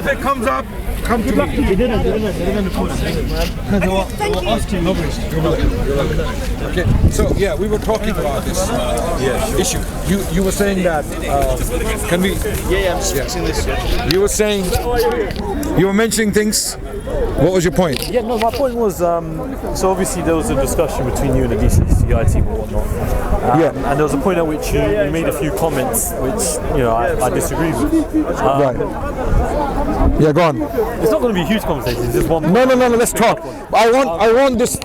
If it comes up, come to me. They didn't record it. Because they were asking rubbish. Okay, so yeah, we were talking about this issue. You were saying that, can we? Yeah, I'm just fixing this. You were saying, you were mentioning things. What was your point? Yeah, no, my point was, so obviously there was a discussion between you and the DCCI team and whatnot. And there was a point at which you made a few comments which, I disagree with. Right. Yeah, go on. It's not going to be a huge conversation, it's just one point. No, let's talk. I want this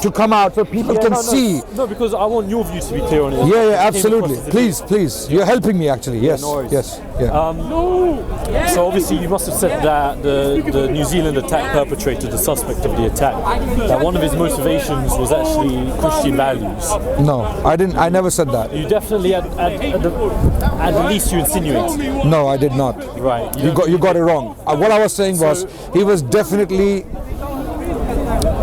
to come out so people can see. No, because I want your views to be clear on it. Yeah, absolutely. Please. You're helping me actually. Yes, yes. Yeah. So obviously you must have said that the New Zealand attack perpetrator, the suspect of the attack, that one of his motivations was actually Christian values. No, I didn't. I never said that. You definitely at the least you insinuate. No, I did not. Right. You got it wrong. What I was saying was he was definitely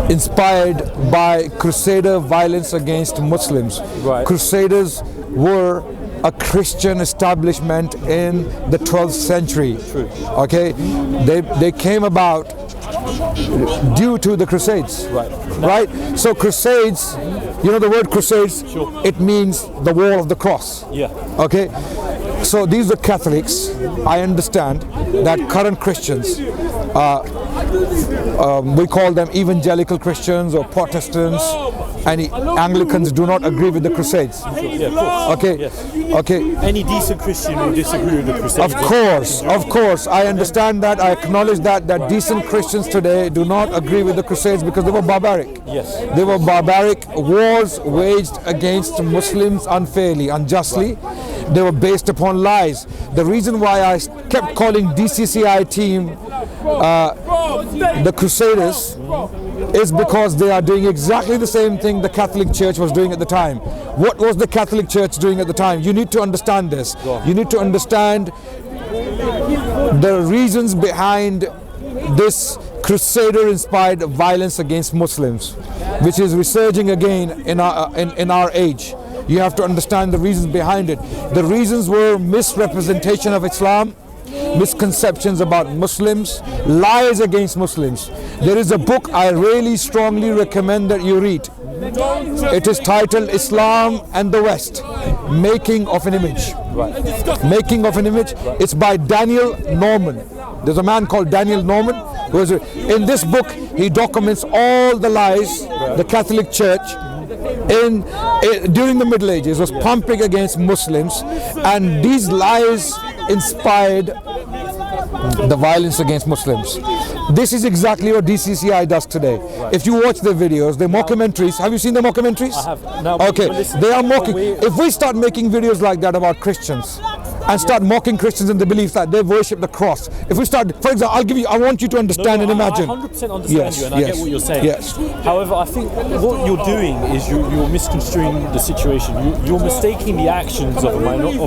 inspired by Crusader violence against Muslims. Right. Crusaders were a Christian establishment in the 12th century. True. Okay, they came about due to the Crusades. Right. So Crusades, the word Crusades. Sure. It means the wall of the cross. Yeah. Okay. So these are Catholics. I understand that current Christians, we call them evangelical Christians or Protestants, and Anglicans do not agree with the Crusades. Yeah, of course. Okay. Yes. Okay. Any decent Christian will disagree with the Crusades. Of course. I understand that. I acknowledge that decent Christians today do not agree with the Crusades because they were barbaric. Yes. They were barbaric wars waged against Muslims unfairly, unjustly. They were based upon lies. The reason why I kept calling DCCI team the Crusaders is because they are doing exactly the same thing the Catholic Church was doing at the time. What was the Catholic Church doing at the time? You need to understand this. You need to understand the reasons behind this Crusader-inspired violence against Muslims, which is resurging again in our age. You have to understand the reasons behind it. The reasons were misrepresentation of Islam, misconceptions about Muslims, lies against Muslims. There is a book I really strongly recommend that you read. It is titled Islam and the West, Making of an Image. Making of an Image. It's by Daniel Norman. There's a man called Daniel Norman. In this book, he documents all the lies the Catholic Church during the Middle Ages was pumping against Muslims, and these lies inspired the violence against Muslims. This is exactly what DCCI does today. If you watch their videos, their mockumentaries, have you seen the mockumentaries? I have. Now, okay, they are mocking. If we start making videos like that about Christians, and start mocking Christians in the belief that they worship the cross. If we start, for example, I want you to understand and imagine. I 100% understand you, and I get what you're saying. Yes. However, I think what you're doing is you're misconstruing the situation. You're mistaking the actions of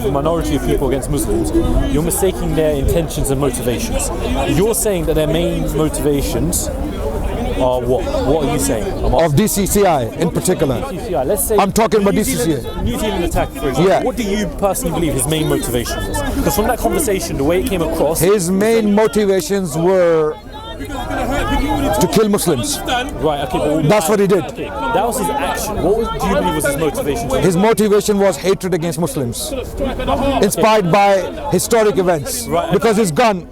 a minority of people against Muslims. You're mistaking their intentions and motivations. You're saying that their main motivations are what? What are you saying? Of DCCI in particular. DCCI. Let's say I'm talking about DCCI. New Zealand attack, for example. Yeah. What do you personally believe his main motivation was? Because from that conversation, the way it came across, his main motivations were to kill Muslims. Right. Okay. But that's what he did. Okay. That was his action. What do you believe was his motivation? His motivation was hatred against Muslims, inspired by historic events. Right. Because his gun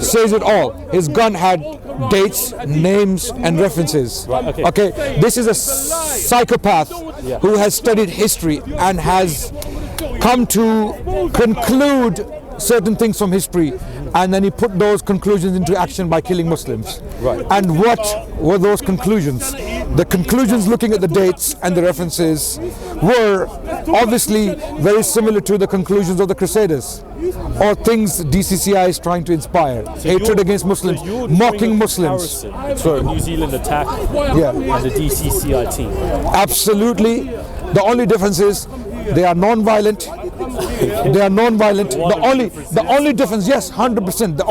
says it all. His gun had dates, names, and references. Right, okay. This is a psychopath who has studied history and has come to conclude certain things from history, and then he put those conclusions into action by killing Muslims. Right. And what were those conclusions? The conclusions, looking at the dates and the references, were obviously very similar to the conclusions of the Crusaders, or things DCCI is trying to inspire. Hatred against Muslims, mocking Muslims. The New Zealand attack and the DCCI team. Absolutely. The only difference is they are non-violent, They are non-violent. One of the The only difference, yes, 100%.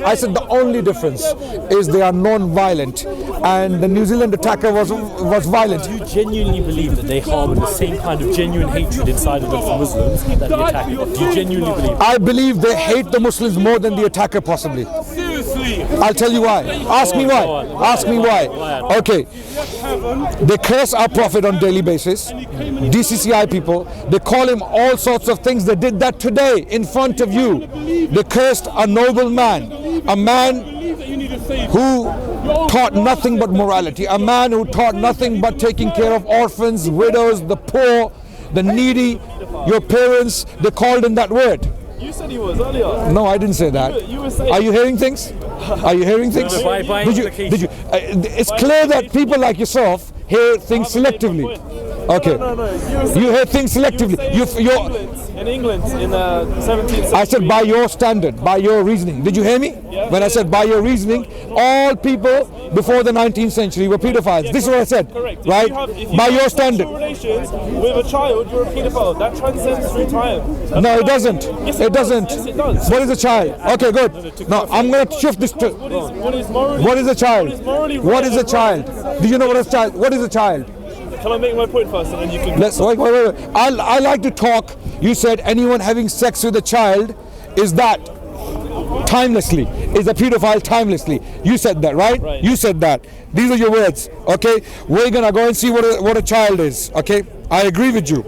I said the only difference is they are non-violent, and the New Zealand attacker was violent. Do you genuinely believe that they harbour the same kind of genuine hatred inside of them for Muslims that the attacker did? Do you genuinely believe that? I believe they hate the Muslims more than the attacker, possibly. I'll tell you why. Ask me why. Ask me why. Okay. They curse our Prophet on daily basis. DCCI people, they call him all sorts of things. They did that today in front of you. They cursed a noble man, a man who taught nothing but morality, a man who taught nothing but taking care of orphans, widows, the poor, the needy. Your parents, they called him that word. You said he was earlier. No, I didn't say that. You were saying. Are you hearing things? Are you hearing things? Did you? It's clear that people like yourself hear things selectively. Okay. No. You hear things selectively. In England in the 17th century. I said by your standard, by your reasoning. Did you hear me? Yeah. When I said by your reasoning, all people before the 19th century were pedophiles. Yeah, this is what I said. Correct. Right? If you By your have standard. sexual relations with a child, you're a pedophile. That transcends through time. No, it doesn't. Yes, it doesn't. Yes, it does. What is a child? Okay, good. Now I'm going to shift this to. What is morally? What is a child? What is a child? Do you know what is a child? What is a child? Can I make my point first, and then you can? Let's wait. I like to talk. You said anyone having sex with a child is that timelessly, is a pedophile timelessly. You said that, right? You said that. These are your words. Okay, we're gonna go and see what a child is. Okay, I agree with you.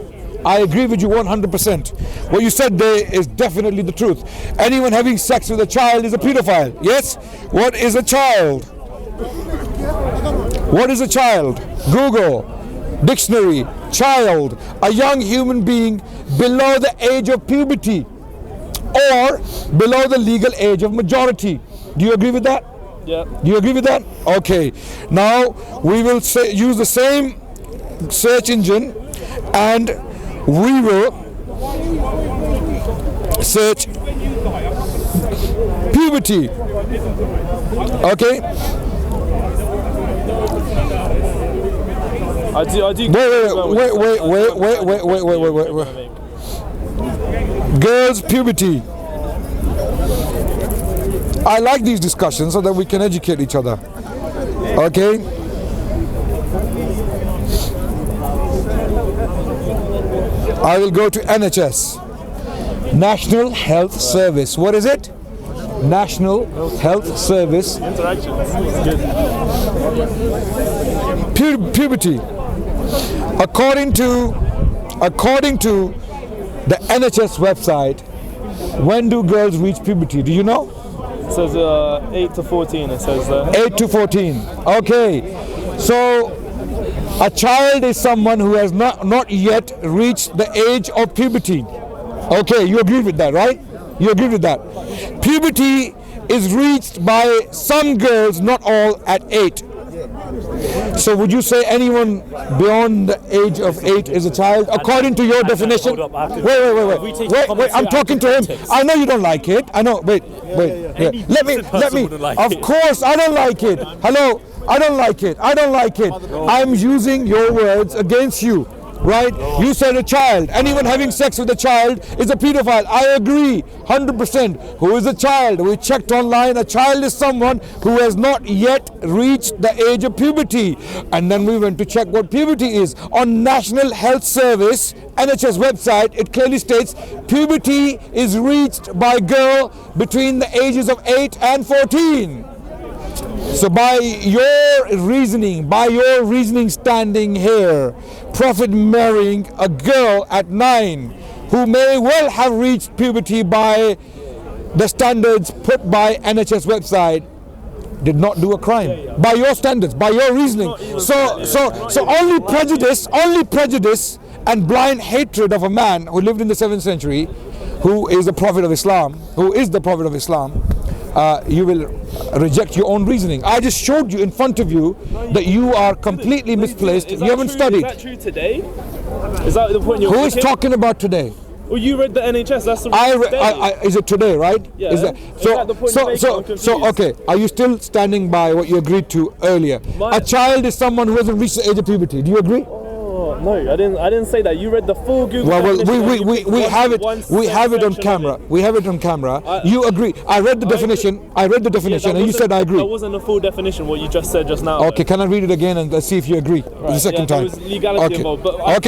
I agree with you 100%. What you said there is definitely the truth. Anyone having sex with a child is a pedophile. Yes. What is a child? What is a child? Google. Dictionary, child, a young human being below the age of puberty or below the legal age of majority. Do you agree with that? Yeah. Do you agree with that? Okay. Now we will use the same search engine and we will search puberty. Okay. I do. Wait. Girls' puberty. I like these discussions so that we can educate each other. Okay? I will go to NHS. National Health Service. What is it? National Health Service. Puberty. According to the NHS website, when do girls reach puberty? Do you know? It says 8 to 14. It says 8 to 14. Okay. So a child is someone who has not yet reached the age of puberty. Okay, you agree with that, right? You agree with that? Puberty is reached by some girls, not all, at 8. So would you say anyone beyond the age of 8 is a child, according to your definition? Wait, I'm talking to him. I know you don't like it. I know, wait. Let me, of course I don't like it. Hello, I don't like it. I'm using your words against you. Right? You said a child. Anyone having sex with a child is a pedophile. I agree 100%. Who is a child? We checked online. A child is someone who has not yet reached the age of puberty. And then we went to check what puberty is. On National Health Service, NHS website, it clearly states puberty is reached by a girl between the ages of 8 and 14. So by your reasoning standing here, Prophet marrying a girl at 9 who may well have reached puberty by the standards put by NHS website, did not do a crime. By your standards, by your reasoning. So only prejudice and blind hatred of a man who lived in the 7th century, who is the Prophet of Islam, you will reject your own reasoning. I just showed you in front of you that you are completely misplaced. You haven't studied. Is that true today? Is that the point you're Who is making? talking about today? Well, you read the NHS. That's the today. Is it today, right? Yeah. Is that the point you're making? I'm confused. okay. Are you still standing by what you agreed to earlier? A child is someone who hasn't reached the age of puberty. Do you agree? Oh, no, I didn't say that. You read the full Google definition. We have it on camera. We have it on camera. You agree? I read the definition. And you said I agree. That wasn't a full definition. What you just said just now. Okay, can I read it again and let's see if you agree? The second time. There was legality involved. But wait.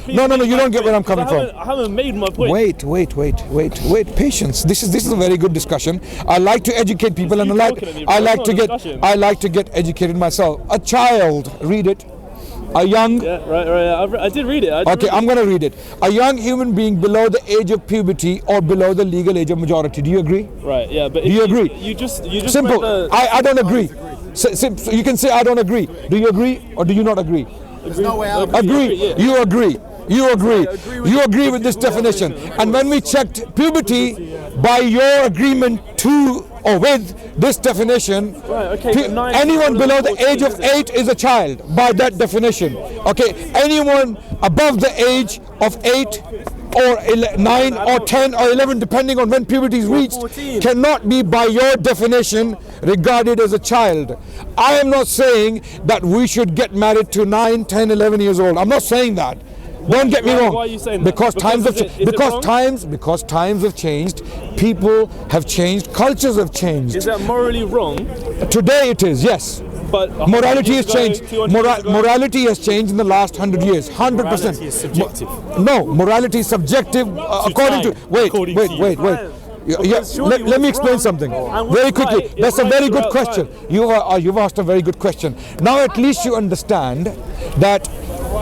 No, you don't get where I'm coming from. I haven't made my point. Wait. Patience. This is a very good discussion. I like to educate people, and I like to get educated myself. A child, read it. A young. Yeah, right. I did read it. I'm going to read it. A young human being below the age of puberty or below the legal age of majority. Do you agree? Right. Yeah. But do you agree? You just simple. I don't agree. So you can say I don't agree. Do you agree or do you not agree? There's no way I'll agree. Yeah. You agree. You agree with this definition. And when we checked puberty, by your agreement to or with this definition, anyone below the age of 8 is a child by that definition. Okay, anyone above the age of 8 or 9 or 10 or 11, depending on when puberty is reached, cannot be by your definition regarded as a child. I am not saying that we should get married to 9, 10, 11 years old. I'm not saying that. Don't get me wrong. Why are you saying because that? Because times have changed, people have changed, cultures have changed. Is that morally wrong? Today it is, yes. But morality has changed. Morality has changed in the last 100 years. 100%. Morality is subjective. No, morality is subjective according to. Wait. Let me explain something very quickly. That's a very good question. You've asked a very good question. Now at least you understand that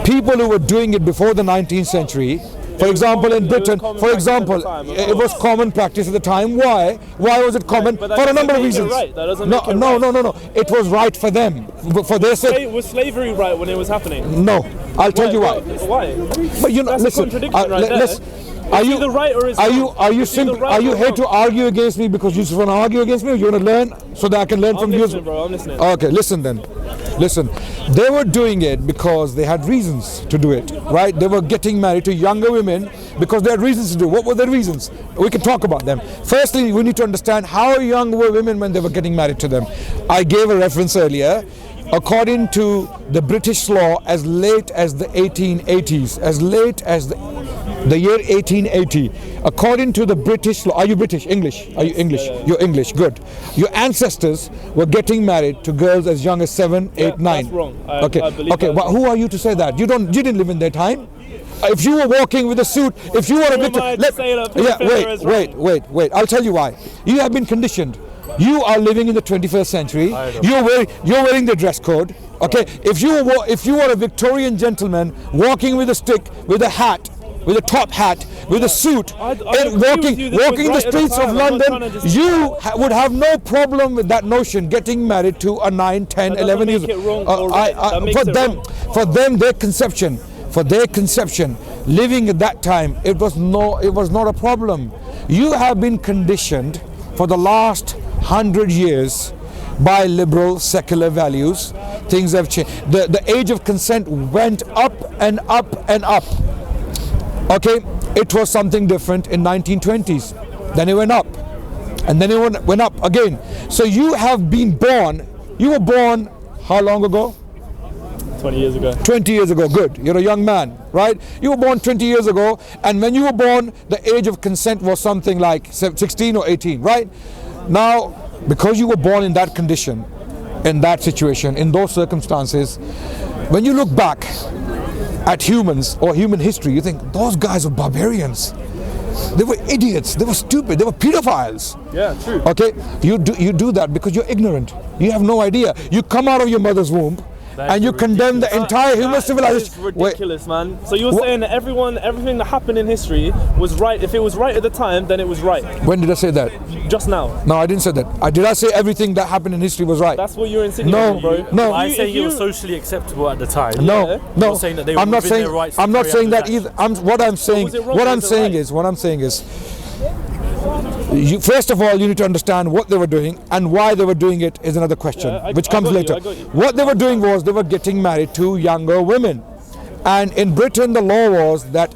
people who were doing it before the 19th century, for example in Britain, it was common practice at the time. Why was it common? For a number of reasons. No. It was right for them, for their sake. Was slavery right when it was happening? No, I'll tell you why. Why? But That's listen. a contradiction right there. Are you right or is are you here to argue against me because you just want to argue against me, or you want to learn so that I can learn from you? Bro, I'm listening. Okay, listen then. Listen, they were doing it because they had reasons to do it, right? They were getting married to younger women because they had reasons to do it. What were their reasons? We can talk about them. Firstly, we need to understand how young were women when they were getting married to them. I gave a reference earlier. According to the British law, as late as the 1880s, as late as the year 1880, according to the British law. Are you British? English? Are you English? Yeah. You're English, good. Your ancestors were getting married to girls as young as 7, 8, 9. That's wrong. I believe Okay, that. but who are you to say that? You didn't live in their time. If you were walking with a suit, if you were a victim, wait. I'll tell you why. You have been conditioned. You are living in the 21st century. You're wearing the dress code. Okay, if you were a Victorian gentleman walking with a stick, with a hat, with a top hat, with a suit, walking the streets of London, you would have no problem with that notion getting married to a 9, 10, 11 years old. For them, their conception, living at that time, it was not a problem. You have been conditioned for the last 100 years by liberal secular values. Things have changed. The age of consent went up and up and up. Okay, it was something different in 1920s. Then it went up, and then it went up again. So you have been born. You were born how long ago? 20 years ago. 20 years ago, good. You're a young man, right? You were born 20 years ago, and when you were born, the age of consent was something like 16 or 18, right? Now, because you were born in that condition, in that situation, in those circumstances, when you look back at humans or human history, you think those guys were barbarians. They were idiots. They were stupid. They were pedophiles. Yeah, true. Okay, you do that because you're ignorant. You have no idea. You come out of your mother's womb and you condemn the entire human civilization. That is ridiculous, man. So you're saying that everything that happened in history was right. If it was right at the time, then it was right. When did I say that? Just now. No, I didn't say that. Did I say everything that happened in history was right? That's what you're insinuating, bro. No. I say it was socially acceptable at the time. No. You're saying that they were within their rights. I'm not saying that either. What I'm saying is. First of all, you need to understand what they were doing, and why they were doing it is another question, which comes later. What they were doing was they were getting married to younger women. And in Britain, the law was that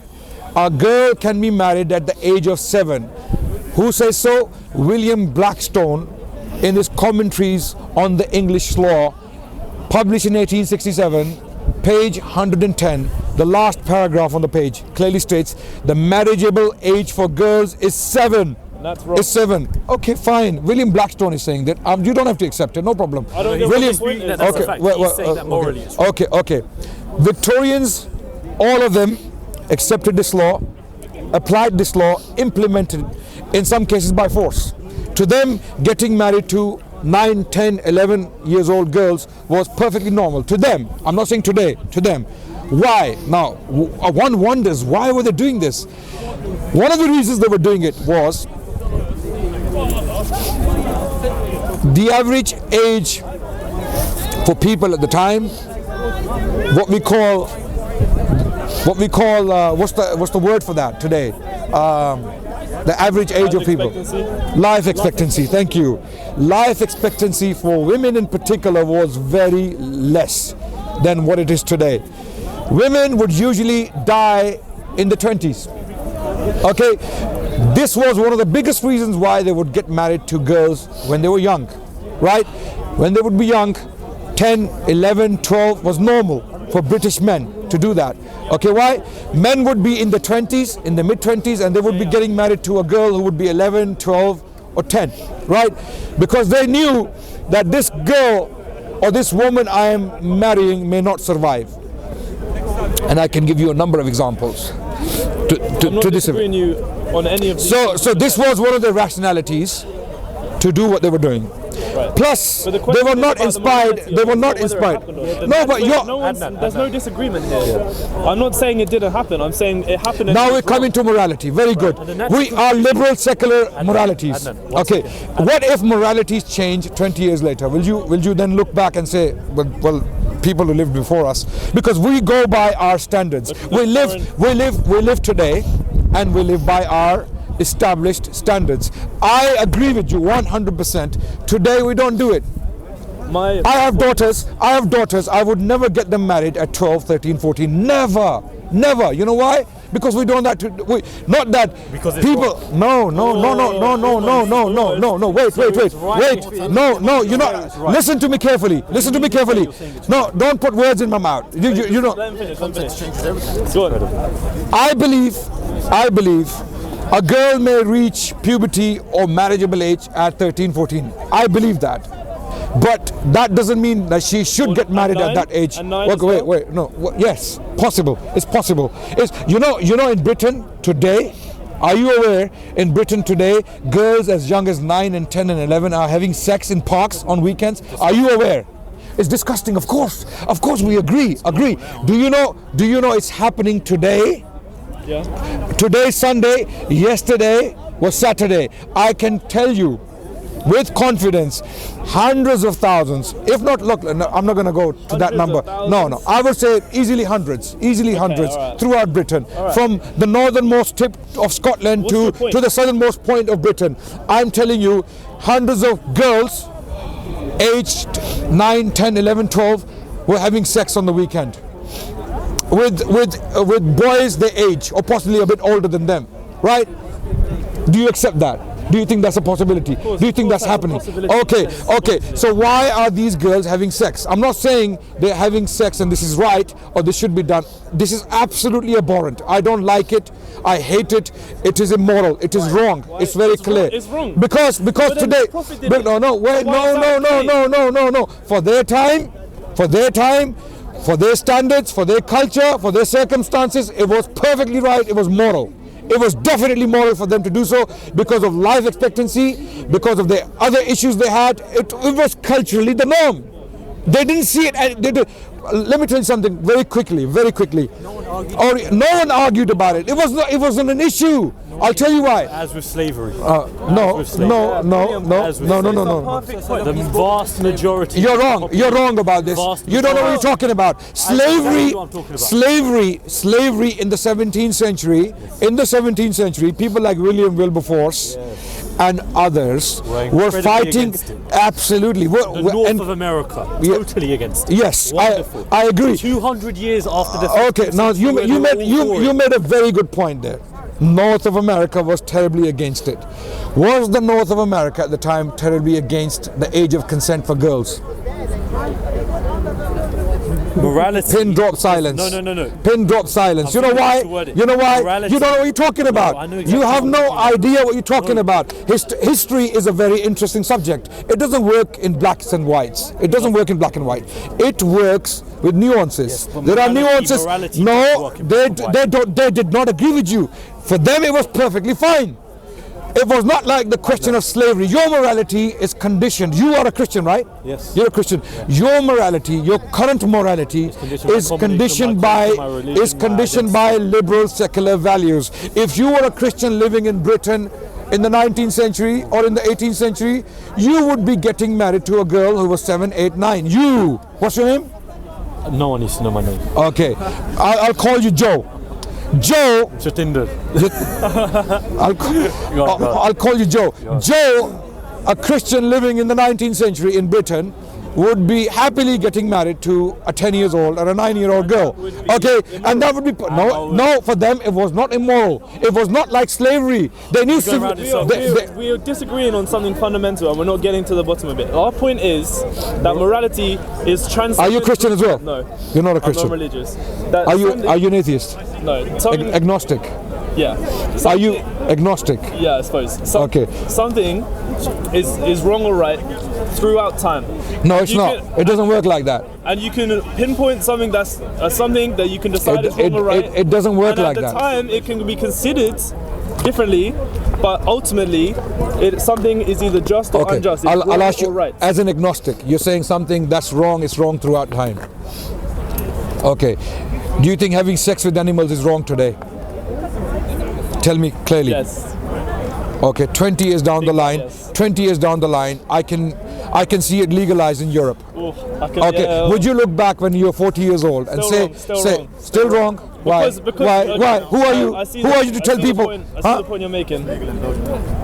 a girl can be married at the age of 7. Who says so? William Blackstone, in his commentaries on the English law, published in 1867, page 110, the last paragraph on the page clearly states the marriageable age for girls is 7. That's wrong. It's 7. Okay, fine. William Blackstone is saying that. You don't have to accept it. No problem. I don't know William. what the point is. That's a fact. He's saying that morally it's wrong. Okay. Victorians, all of them, accepted this law, applied this law, implemented it, in some cases by force. To them, getting married to 9, 10, 11 years old girls was perfectly normal. To them, I'm not saying today, to them. Why? Now, one wonders, why were they doing this? One of the reasons they were doing it was the average age for people at the time, what we call what's the word for that today? The average age of people. Life expectancy. Thank you. Life expectancy for women in particular was very less than what it is today. Women would usually die in the 20s. Okay, this was one of the biggest reasons why they would get married to girls when they were young, right? When they would be young, 10, 11, 12 was normal for British men to do that. Okay, why? Men would be in the 20s, in the mid-20s, and they would be getting married to a girl who would be 11, 12, or 10, right? Because they knew that this girl or this woman I am marrying may not survive. And I can give you a number of examples to this. You on any of these so this was one of the rationalities to do what they were doing. Right. Plus, the they were not inspired. They were not inspired. No, but there's no disagreement here. I'm not saying it didn't happen. I'm saying it happened. Now we're coming to morality. Very good. We are liberal, secular moralities. Okay. What if moralities change 20 years later? Will you then look back and say, well, people who lived before us? Because we go by our standards. We live today, and we live by our established standards. I agree with you 100%. Today we don't do it. I have daughters. I would never get them married at 12, 13, 14. Never. You know why? Because we don't that. Not that because people. No. Wait. No. You're not. Listen to me carefully. No, don't put words in my mouth. You know. I believe a girl may reach puberty or marriageable age at 13, 14. I believe that. But that doesn't mean that she should get married at that age. Wait. No. Yes, possible. It's possible. You know, in Britain today, are you aware, in Britain today, girls as young as 9 and 10 and 11 are having sex in parks on weekends? Are you aware? It's disgusting, of course. Of course, we agree. Do you know it's happening today? Yeah. Today's Sunday, yesterday was Saturday. I can tell you with confidence, hundreds of thousands, if not, look, no, I'm not going to go to that number. No, I would say easily hundreds right. throughout Britain, right. From the northernmost tip of Scotland to the southernmost point of Britain. I'm telling you, hundreds of girls aged 9, 10, 11, 12 were having sex on the weekend with boys their age or possibly a bit older than them, right? Do you accept that? Do you think that's a possibility? Do you think that's happening? Okay. So why are these girls having sex? I'm not saying they're having sex and this is right or this should be done. This is absolutely abhorrent. I don't like it. I hate it. It is immoral. It is wrong. It's very clear. It's wrong. Because today. No. For their time, for their standards, for their culture, for their circumstances, it was perfectly right. It was moral. It was definitely moral for them to do so because of life expectancy, because of the other issues they had. It was culturally the norm. They didn't see it. Let me tell you something very quickly. No one argued about it. It wasn't an issue. I'll tell you why. As with slavery. No. The vast majority. You're wrong about this. You don't know what you're talking about. Slavery in the 17th century. In the 17th century, people like William Wilberforce and others were fighting. Absolutely. The North of America, totally against it. Yes, I agree. 200 years after the. Okay, now you made a very good point there. North of America was terribly against it. Was the North of America at the time terribly against the age of consent for girls? Morality. Pin drop silence. No. Pin drop silence. You know thinking why? to word it. You know why? Morality. You don't know what you're talking about. I know exactly you have what no you're talking idea what you're talking about. History is a very interesting subject. It doesn't work in blacks and whites. It doesn't work in black and white. It works with nuances. Yes, there are nuances. Morality No, they did not agree with you. For them, it was perfectly fine. It was not like the question of slavery. Your morality is conditioned. You are a Christian, right? Yes. You're a Christian. Your morality, your current morality, is conditioned by liberal secular values. If you were a Christian living in Britain in the 19th century or in the 18th century, you would be getting married to a girl who was 7, 8, 9. You. What's your name? No one needs to know my name. Okay. I'll call you Joe. Joe. Jatinder. I'll call you Joe. Joe, a Christian living in the 19th century in Britain, would be happily getting married to a 10 years old or a 9-year-old girl. Okay, and that would be no. For them, it was not immoral. It was not like slavery. They knew. We are disagreeing on something fundamental, and we're not getting to the bottom of it. Our point is that morality is trans. Are you Christian as well? No, you're not a Christian. I'm not religious. Are you an atheist? No. Agnostic. Yeah. Are you agnostic? Yeah, I suppose. Okay. Something is wrong or right throughout time. No, it's not. It doesn't work like that. And you can pinpoint something that's something that you can decide is wrong or right. It doesn't work like that. At the time, it can be considered differently, but ultimately, something is either just or unjust. It's I'll ask you, right. as an agnostic, you're saying something that's wrong is wrong throughout time. Okay. Do you think having sex with animals is wrong today? Tell me clearly. Yes. Okay, 20 years down the line, yes. 20 years down the line, I can see it legalized in Europe. Okay, yeah, would you look back when you were 40 years old and still wrong? Why? Why? Who are you? Who are you to tell people? I see the point you're making.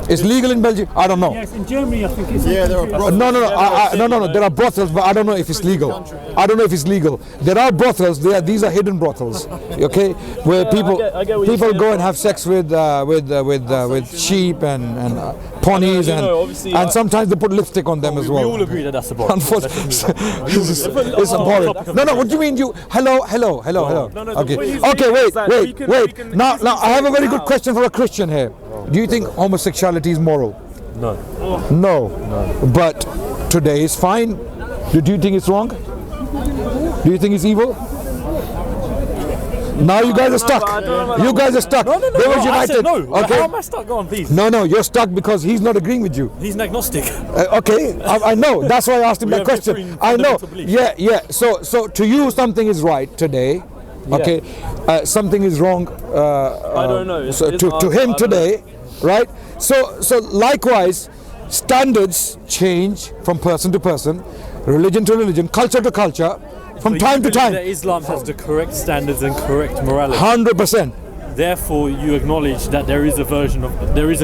It's legal in Belgium? I don't know. Yes, in Germany I think it's there are brothels. No. There are brothels, but I don't know if it's legal. I don't know if it's legal. There are brothels. These are hidden brothels. Okay, where people go and have sex with sheep and ponies and sometimes they put lipstick on them as well. We all agree that that's a bar. Unfortunately, it's abhorrent. No. What do you mean? Hello. Okay, wait. Now I have a very good question for a Christian here. Do you think homosexuality is moral? No. But today is fine. Do you think it's wrong? Do you think it's evil? Now you guys are stuck. You guys are stuck. No. They were united. Okay. How am I stuck? Go on, please. No. You're stuck because he's not agreeing with you. He's an agnostic. Okay. I know. That's why I asked him that question. I know. Yeah. So to you, something is right today. Okay. Something is wrong. I don't know. To him today, right? So likewise, standards change from person to person, religion to religion, culture to culture. From time to time. That Islam has the correct standards and correct morality. 100%. Therefore, you acknowledge that there is a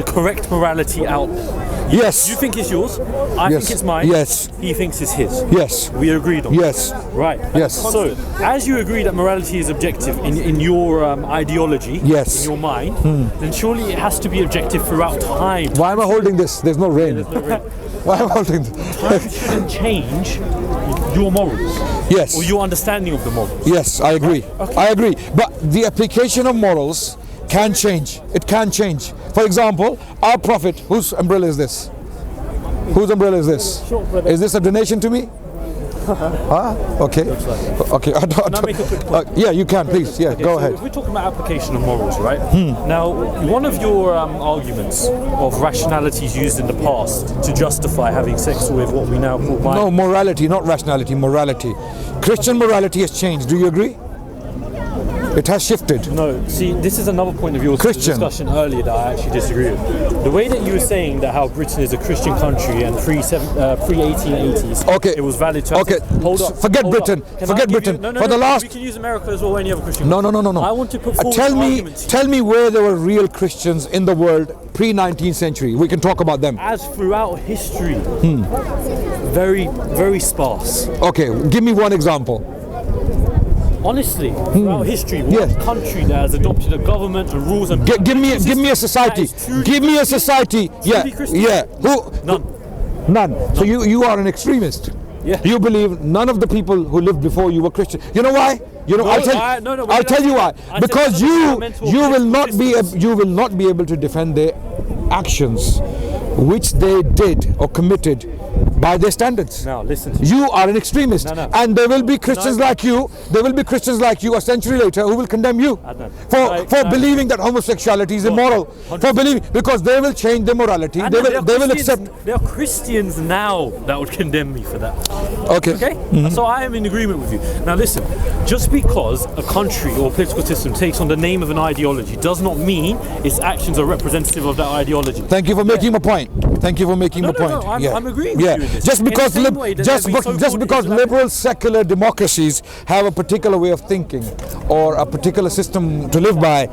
correct morality out there. Yes. You think it's yours. I think it's mine. Yes. He thinks it's his. Yes. We agreed on. Yes. Right. Yes. So, as you agree that morality is objective in your ideology, yes, in your mind, then surely it has to be objective throughout time. Why am I holding this? There's no rain. Why am I holding this? Time shouldn't change your morals. Yes. Or your understanding of the morals. Yes, I agree. Okay. I agree. But the application of morals can change. It can change. For example, our Prophet, whose umbrella is this? Whose umbrella is this? Is this a donation to me? Okay. Okay. Can I make a quick point? Yeah, you can, please. Yeah, go ahead. If we're talking about application of morals, right? Now, one of your arguments of rationality is used in the past to justify having sex with what we now call No, morality, not rationality, morality. Christian morality has changed. Do you agree? It has shifted. No, see, this is another point of your discussion earlier that I actually disagree with. The way that you were saying that how Britain is a Christian country and pre-1880s, okay, it was valid to hold up. Forget Britain. Forget Britain. No, we can use America as well, any other Christian country. No. I want to put forward tell me where there were real Christians in the world pre-19th century. We can talk about them. As throughout history, very, very sparse. Okay, give me one example. Honestly, throughout history, one country that has adopted a government and rules and give me a society. Give me a society. Yeah. Who? None. So you are an extremist. Yeah. You believe none of the people who lived before you were Christian. You know why? You know, I'll tell you why. Because you will not be able to defend their actions, which they did or committed by their standards. Now listen to me. You are an extremist, and there will be Christians like you. There will be Christians like you a century later who will condemn you for believing that homosexuality is immoral. For believing, because they will change their morality. They will accept. There are Christians now that would condemn me for that. Okay. Okay. So I am in agreement with you. Now listen. Just because a country or political system takes on the name of an ideology does not mean its actions are representative of that ideology. Thank you for making my point. Thank you for making my point. I'm agreeing with you. Just because liberal secular democracies have a particular way of thinking or a particular system to live by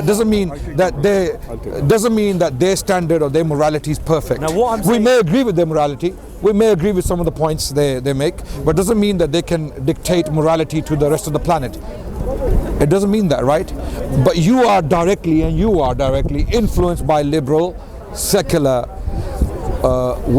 doesn't mean that their standard or their morality is perfect. Now, we may agree with their morality, we may agree with some of the points they make, but doesn't mean that they can dictate morality to the rest of the planet. It doesn't mean that, right? But you are directly influenced by liberal secular way